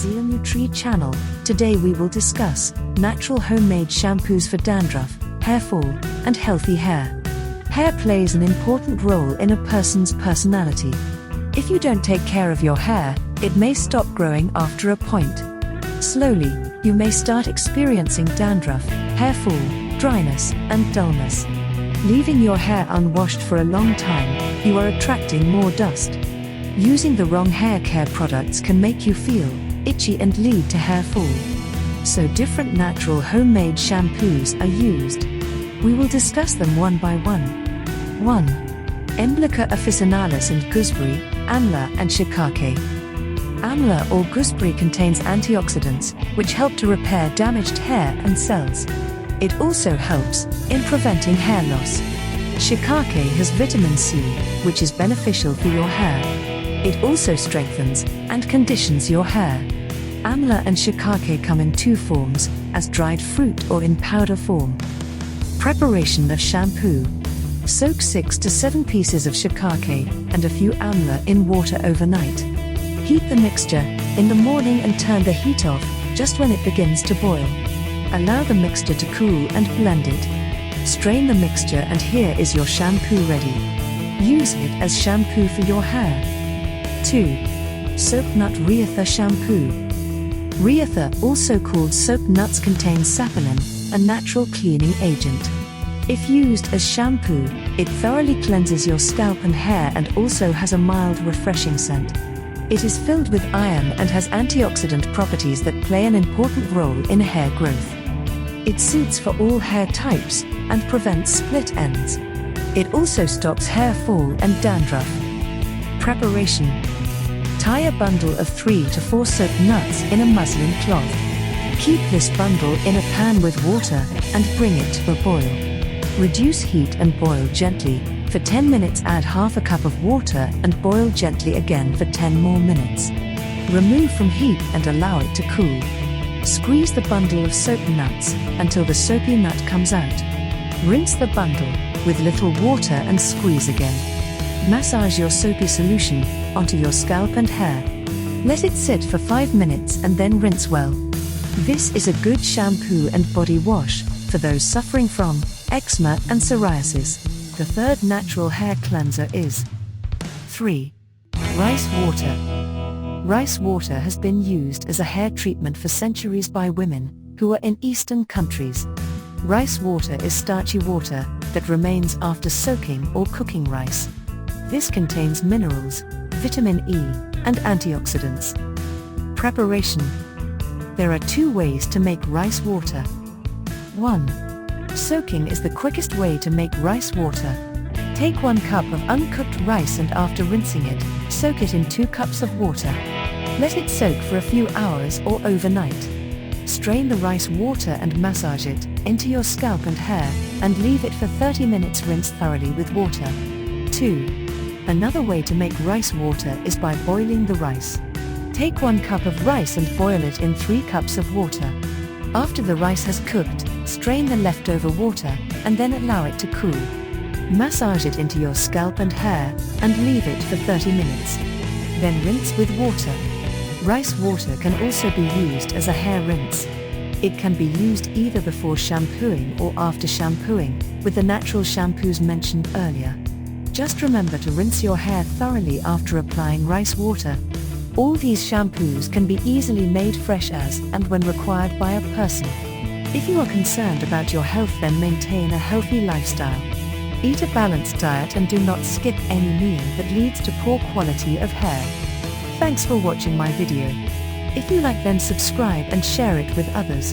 ZealNutri channel. Today we will discuss natural homemade shampoos for dandruff, hair fall, and healthy hair. Hair plays an important role in a person's personality. If you don't take care of your hair, it may stop growing after a point. Slowly, you may start experiencing dandruff, hair fall, dryness, and dullness. Leaving your hair unwashed for a long time, you are attracting more dust. Using the wrong hair care products can make you feel itchy and lead to hair fall. So different natural homemade shampoos are used. We will discuss them one by one. 1. Emblica officinalis and gooseberry, amla and shiitake. Amla or gooseberry contains antioxidants, which help to repair damaged hair and cells. It also helps in preventing hair loss. Shiitake has vitamin C, which is beneficial for your hair. It also strengthens and conditions your hair. Amla and shiitake come in two forms, as dried fruit or in powder form. Preparation of shampoo. Soak 6 to 7 pieces of shiitake and a few amla in water overnight. Heat the mixture in the morning and turn the heat off just when it begins to boil. Allow the mixture to cool and blend it. Strain the mixture and here is your shampoo ready. Use it as shampoo for your hair. 2. Soapnut Reetha shampoo. Reetha, also called soapnuts, contains saponin, a natural cleaning agent. If used as shampoo, it thoroughly cleanses your scalp and hair and also has a mild, refreshing scent. It is filled with iron and has antioxidant properties that play an important role in hair growth. It suits for all hair types and prevents split ends. It also stops hair fall and dandruff. Preparation. Tie a bundle of 3 to 4 soap nuts in a muslin cloth. Keep this bundle in a pan with water and bring it to a boil. Reduce heat and boil gently. For 10 minutes add half a cup of water and boil gently again for 10 more minutes. Remove from heat and allow it to cool. Squeeze the bundle of soap nuts until the soapy nut comes out. Rinse the bundle with little water and squeeze again. Massage your soapy solution onto your scalp and hair. Let it sit for 5 minutes and then rinse well. This is a good shampoo and body wash for those suffering from eczema and psoriasis. The third natural hair cleanser is 3. Rice water. Rice water has been used as a hair treatment for centuries by women who are in Eastern countries. Rice water is starchy water that remains after soaking or cooking rice. This contains minerals, vitamin E, and antioxidants. Preparation. There are 2 ways to make rice water. 1. Soaking is the quickest way to make rice water. Take 1 cup of uncooked rice and after rinsing it, soak it in 2 cups of water. Let it soak for a few hours or overnight. Strain the rice water and massage it into your scalp and hair, and leave it for 30 minutes. Rinse thoroughly with water. 2. Another way to make rice water is by boiling the rice. Take 1 cup of rice and boil it in 3 cups of water. After the rice has cooked, strain the leftover water and then allow it to cool. Massage it into your scalp and hair and leave it for 30 minutes. Then rinse with water. Rice water can also be used as a hair rinse. It can be used either before shampooing or after shampooing, with the natural shampoos mentioned earlier. Just remember to rinse your hair thoroughly after applying rice water. All these shampoos can be easily made fresh as and when required by a person. If you are concerned about your health, then maintain a healthy lifestyle. Eat a balanced diet and do not skip any meal that leads to poor quality of hair. Thanks for watching my video. If you like, then subscribe and share it with others.